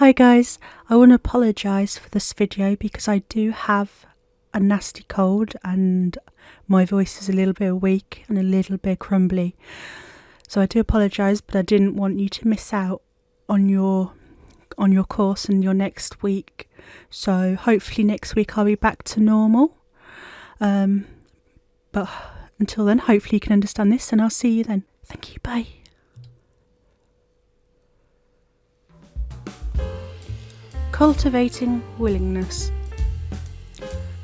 Hi guys, I want to apologise for this video because I do have a nasty cold and my voice is a little bit weak and a little bit crumbly. So I do apologise, but I didn't want you to miss out on your course and your next week. So hopefully next week I'll be back to normal. But until then, hopefully you can understand this and I'll see you then. Thank you, bye. Cultivating willingness.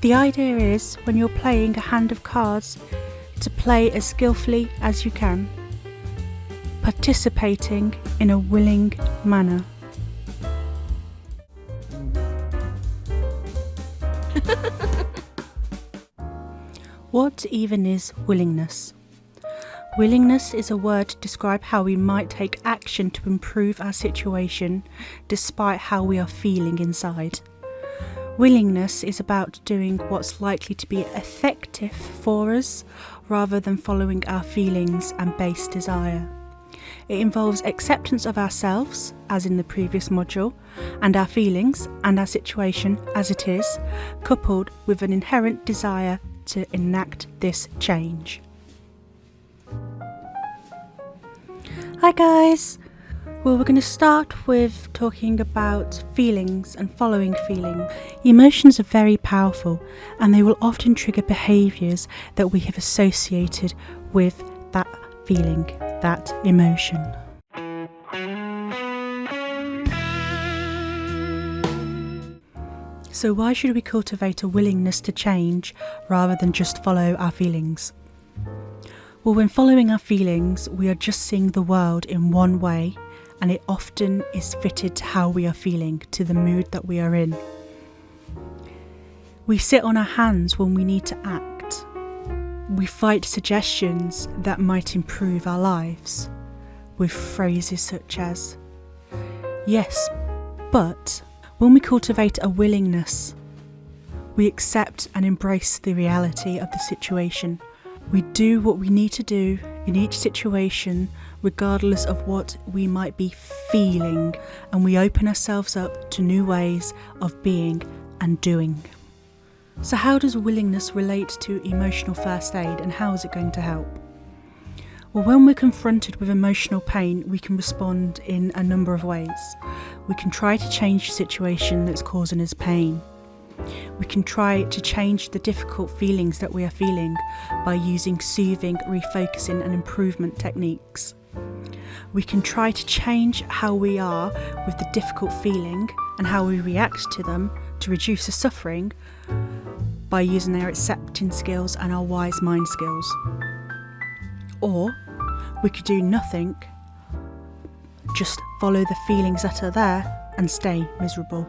The idea is, when you're playing a hand of cards, to play as skillfully as you can, participating in a willing manner. What even is willingness? Willingness is a word to describe how we might take action to improve our situation despite how we are feeling inside. Willingness is about doing what's likely to be effective for us rather than following our feelings and base desire. It involves acceptance of ourselves, as in the previous module, and our feelings and our situation as it is, coupled with an inherent desire to enact this change. Hi guys! Well, we're going to start with talking about feelings and following feeling. Emotions are very powerful and they will often trigger behaviours that we have associated with that feeling, that emotion. So why should we cultivate a willingness to change rather than just follow our feelings? Well, when following our feelings, we are just seeing the world in one way, and it often is fitted to how we are feeling, to the mood that we are in. We sit on our hands when we need to act. We fight suggestions that might improve our lives, with phrases such as, "Yes, but..." When we cultivate a willingness, we accept and embrace the reality of the situation. We do what we need to do in each situation, regardless of what we might be feeling, and we open ourselves up to new ways of being and doing. So how does willingness relate to emotional first aid, and how is it going to help? Well, when we're confronted with emotional pain, we can respond in a number of ways. We can try to change the situation that's causing us pain. We can try to change the difficult feelings that we are feeling by using soothing, refocusing and improvement techniques. We can try to change how we are with the difficult feeling and how we react to them to reduce the suffering by using our accepting skills and our wise mind skills. Or we could do nothing, just follow the feelings that are there and stay miserable.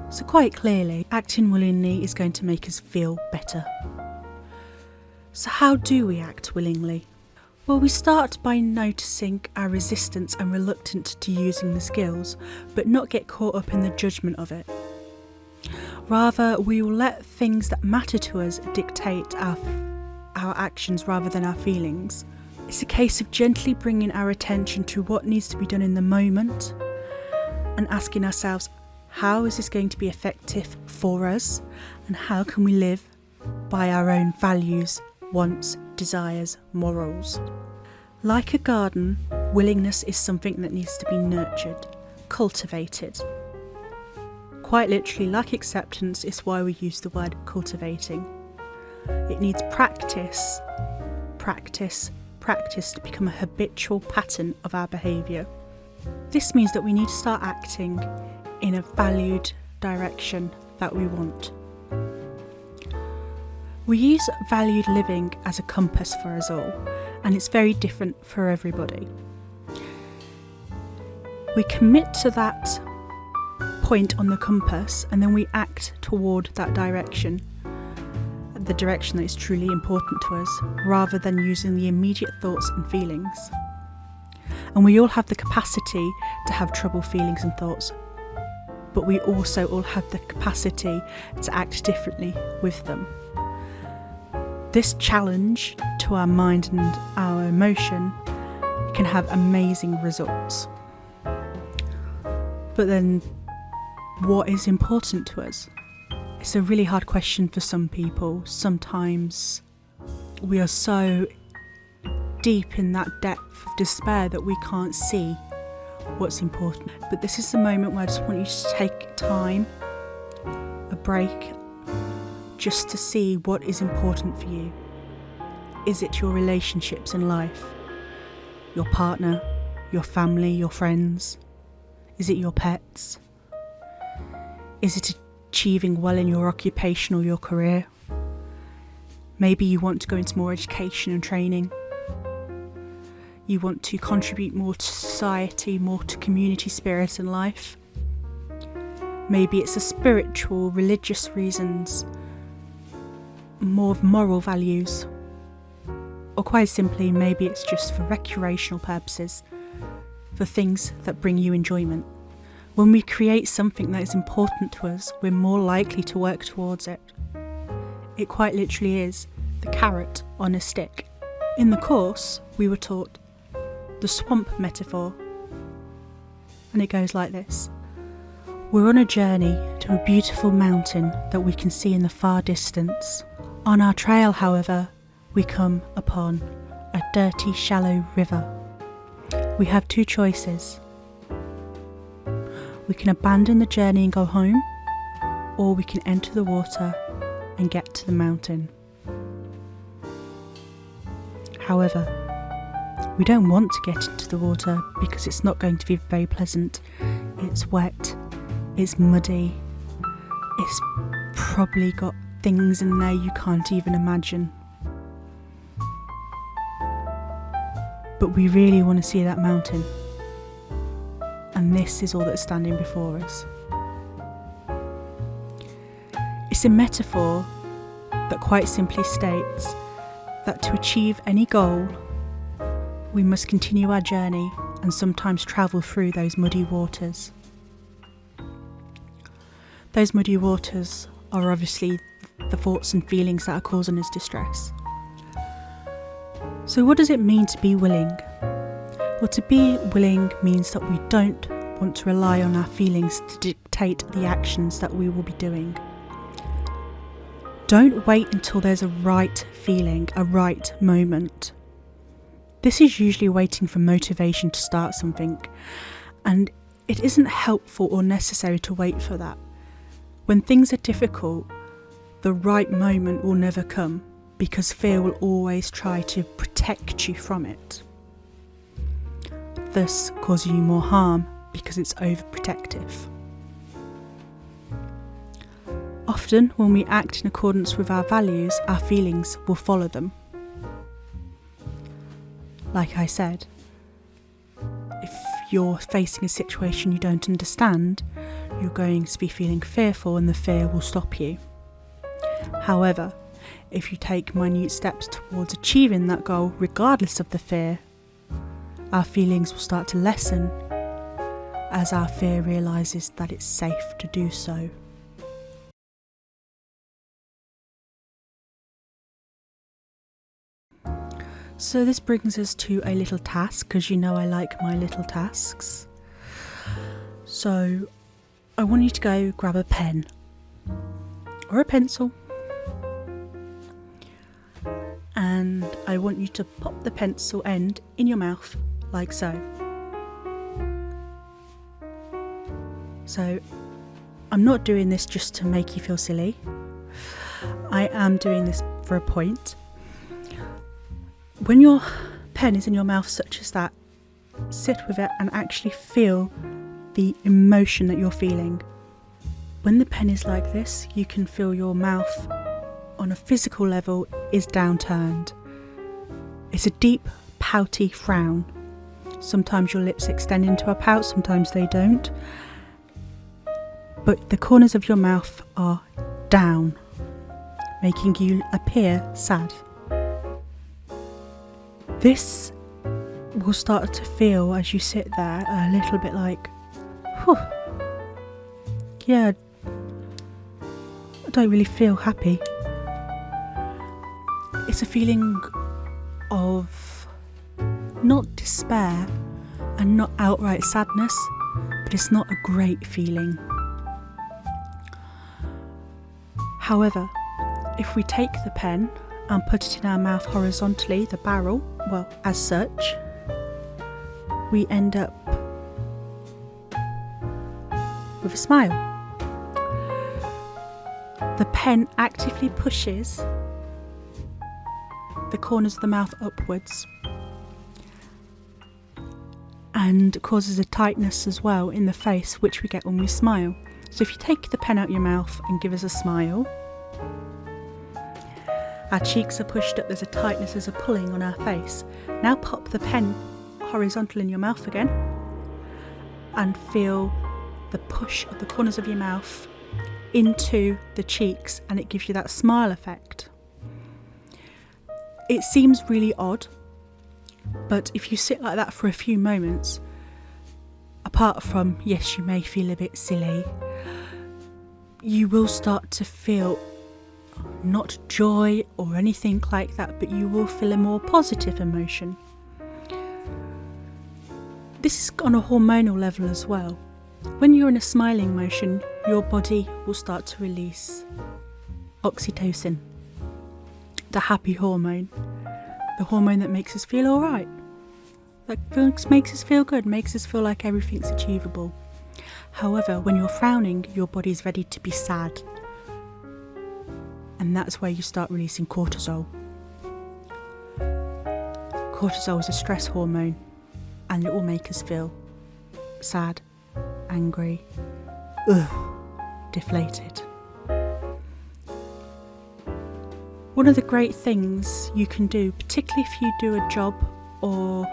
So quite clearly, acting willingly is going to make us feel better. So how do we act willingly? Well, we start by noticing our resistance and reluctance to using the skills, but not get caught up in the judgment of it. Rather, we will let things that matter to us dictate our actions rather than our feelings. It's a case of gently bringing our attention to what needs to be done in the moment and asking ourselves, how is this going to be effective for us, and how can we live by our own values, wants, desires, morals? Like a garden, willingness is something that needs to be nurtured, cultivated. Quite literally, like acceptance, is why we use the word cultivating. It needs practice, practice, practice to become a habitual pattern of our behaviour. This means that we need to start acting in a valued direction that we want. We use valued living as a compass for us all, and it's very different for everybody. We commit to that point on the compass and then we act toward that direction, the direction that is truly important to us, rather than using the immediate thoughts and feelings. And we all have the capacity to have troubled feelings and thoughts, but we also all have the capacity to act differently with them. This challenge to our mind and our emotion it can have amazing results. But then, what is important to us? It's a really hard question for some people. Sometimes we are so deep in that depth of despair that we can't see what's important. But this is the moment where I just want you to take time, a break, just to see what is important for you. Is it your relationships in life? Your partner, your family, your friends? Is it your pets? Is it achieving well in your occupation or your career? Maybe you want to go into more education and training. You want to contribute more to society, more to community spirit in life. Maybe it's a spiritual, religious reasons, more of moral values. Or quite simply, maybe it's just for recreational purposes, for things that bring you enjoyment. When we create something that is important to us, we're more likely to work towards it. It quite literally is the carrot on a stick. In the course, we were taught the swamp metaphor, and it goes like this. We're on a journey to a beautiful mountain that we can see in the far distance. On our trail, however, we come upon a dirty, shallow river. We have two choices. We can abandon the journey and go home, or we can enter the water and get to the mountain. However, we don't want to get into the water because it's not going to be very pleasant. It's wet, it's muddy, it's probably got things in there you can't even imagine. But we really want to see that mountain. And this is all that's standing before us. It's a metaphor that quite simply states that to achieve any goal, we must continue our journey and sometimes travel through those muddy waters. Those muddy waters are obviously the thoughts and feelings that are causing us distress. So what does it mean to be willing? Well, to be willing means that we don't want to rely on our feelings to dictate the actions that we will be doing. Don't wait until there's a right feeling, a right moment. This is usually waiting for motivation to start something, and it isn't helpful or necessary to wait for that. When things are difficult, the right moment will never come because fear will always try to protect you from it, thus causing you more harm because it's overprotective. Often, when we act in accordance with our values, our feelings will follow them. Like I said, if you're facing a situation you don't understand, you're going to be feeling fearful and the fear will stop you. However, if you take minute steps towards achieving that goal, regardless of the fear, our feelings will start to lessen as our fear realises that it's safe to do so. So this brings us to a little task, because you know I like my little tasks. So I want you to go grab a pen or a pencil, and I want you to pop the pencil end in your mouth like so. So I'm not doing this just to make you feel silly. I am doing this for a point. When your pen is in your mouth such as that, sit with it and actually feel the emotion that you're feeling. When the pen is like this, you can feel your mouth on a physical level is downturned. It's a deep, pouty frown. Sometimes your lips extend into a pout, sometimes they don't. But the corners of your mouth are down, making you appear sad. This will start to feel, as you sit there, a little bit like, whew, yeah, I don't really feel happy. It's a feeling of not despair and not outright sadness, but it's not a great feeling. However, if we take the pen and put it in our mouth horizontally, the barrel, well, as such, we end up with a smile. The pen actively pushes the corners of the mouth upwards and causes a tightness as well in the face, which we get when we smile. So if you take the pen out your mouth and give us a smile, our cheeks are pushed up, there's a tightness, there's a pulling on our face. Now pop the pen horizontal in your mouth again and feel the push of the corners of your mouth into the cheeks, and it gives you that smile effect. It seems really odd, but if you sit like that for a few moments, apart from, yes, you may feel a bit silly, you will start to feel not joy or anything like that, but you will feel a more positive emotion. This is on a hormonal level as well. When you're in a smiling motion, your body will start to release oxytocin, the happy hormone, the hormone that makes us feel alright, that makes us feel good, makes us feel like everything's achievable. However, when you're frowning, your body's ready to be sad, and that's where you start releasing cortisol. Cortisol is a stress hormone, and it will make us feel sad, angry, deflated. One of the great things you can do, particularly if you do a job or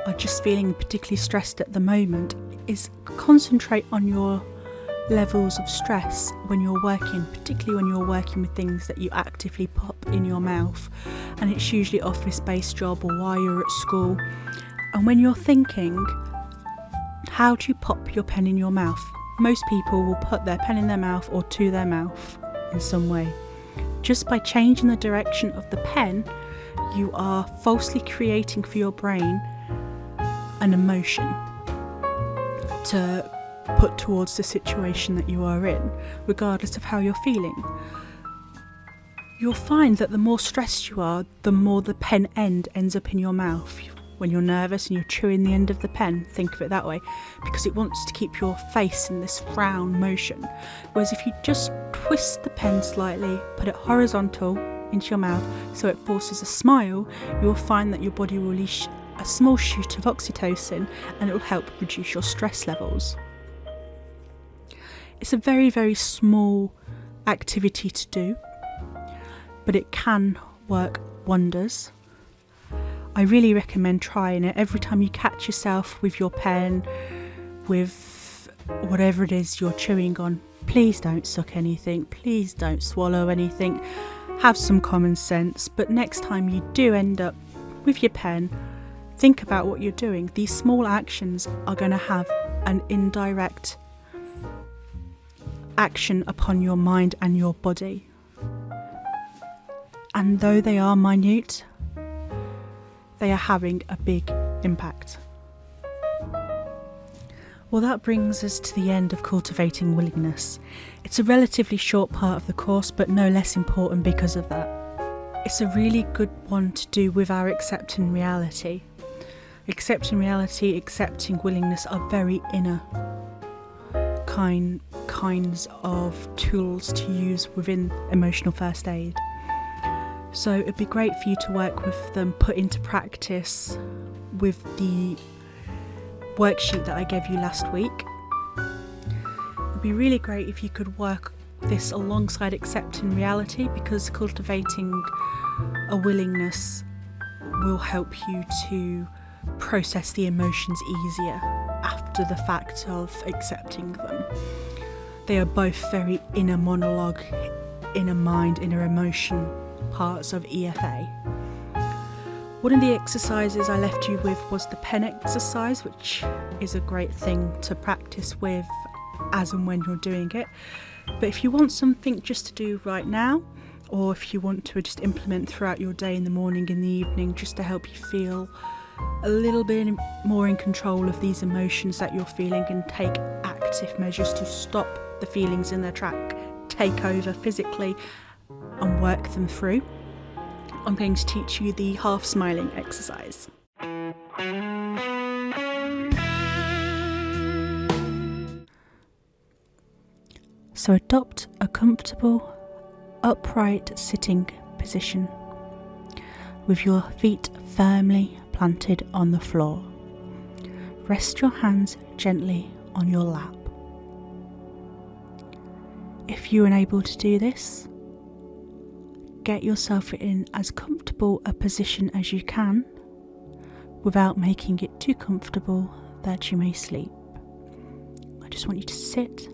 are just feeling particularly stressed at the moment, is concentrate on your levels of stress when you're working, particularly when you're working with things that you actively pop in your mouth, and it's usually office-based job or while you're at school. And when you're thinking, how do you pop your pen in your mouth? Most people will put their pen in their mouth or to their mouth in some way. Just by changing the direction of the pen, you are falsely creating for your brain an emotion to put towards the situation that you are in, regardless of how you're feeling. You'll find that the more stressed you are, the more the pen end ends up in your mouth. When you're nervous and you're chewing the end of the pen, think of it that way, because it wants to keep your face in this frown motion. Whereas if you just twist the pen slightly, put it horizontal into your mouth so it forces a smile, you'll find that your body will release a small shoot of oxytocin, and it will help reduce your stress levels. It's a very, very small activity to do, but it can work wonders. I really recommend trying it. Every time you catch yourself with your pen, with whatever it is you're chewing on, please don't suck anything, please don't swallow anything, have some common sense. But next time you do end up with your pen, think about what you're doing. These small actions are going to have an indirect action upon your mind and your body. And though they are minute, they are having a big impact. Well, that brings us to the end of Cultivating Willingness. It's a relatively short part of the course, but no less important because of that. It's a really good one to do with our accepting reality. Accepting reality, accepting willingness are very inner kinds of tools to use within emotional first aid. So it'd be great for you to work with them, put into practice with the worksheet that I gave you last week. It'd be really great if you could work this alongside accepting reality, because cultivating a willingness will help you to process the emotions easier after the fact of accepting them. They are both very inner monologue, inner mind, inner emotion parts of EFA. One of the exercises I left you with was the pen exercise, which is a great thing to practice with as and when you're doing it. But if you want something just to do right now, or if you want to just implement throughout your day, in the morning, in the evening, just to help you feel a little bit more in control of these emotions that you're feeling and take active measures to stop the feelings in their track, take over physically and work them through, I'm going to teach you the half smiling exercise. So adopt a comfortable, upright sitting position with your feet firmly planted on the floor. Rest your hands gently on your lap. If you're unable to do this, get yourself in as comfortable a position as you can without making it too comfortable that you may sleep. I just want you to sit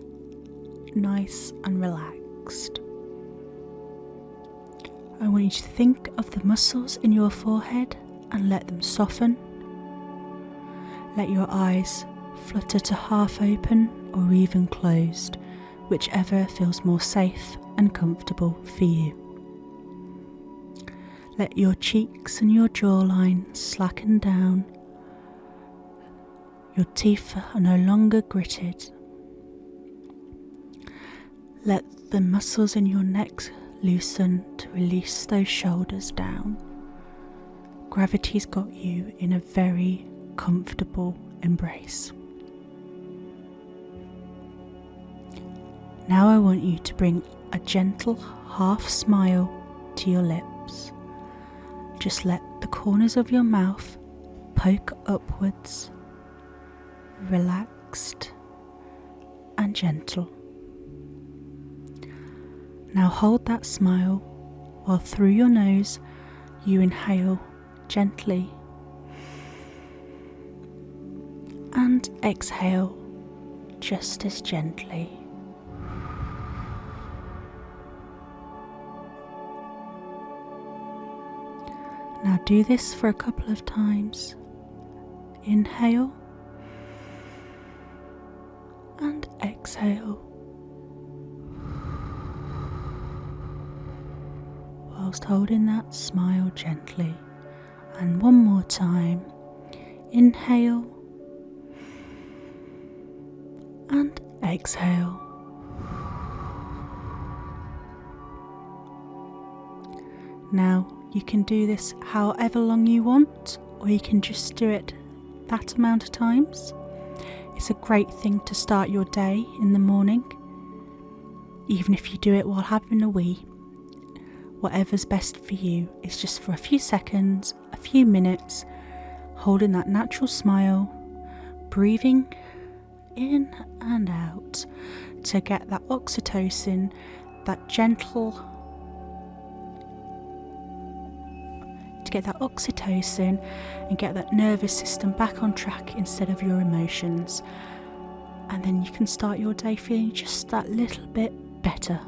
nice and relaxed. I want you to think of the muscles in your forehead and let them soften. Let your eyes flutter to half open or even closed, whichever feels more safe and comfortable for you. Let your cheeks and your jawline slacken down. Your teeth are no longer gritted. Let the muscles in your neck loosen to release those shoulders down. Gravity's got you in a very comfortable embrace. Now I want you to bring a gentle half smile to your lips. Just let the corners of your mouth poke upwards, relaxed and gentle. Now hold that smile while through your nose you inhale gently and exhale just as gently. Now do this for a couple of times. Inhale and exhale, whilst holding that smile gently. And one more time. Inhale and exhale. Now you can do this however long you want, or you can just do it that amount of times. It's a great thing to start your day in the morning, even if you do it while having a wee. Whatever's best for you is just for a few seconds, a few minutes, holding that natural smile, breathing in and out to get that oxytocin, that gentle, and get that nervous system back on track instead of your emotions. And then you can start your day feeling just that little bit better.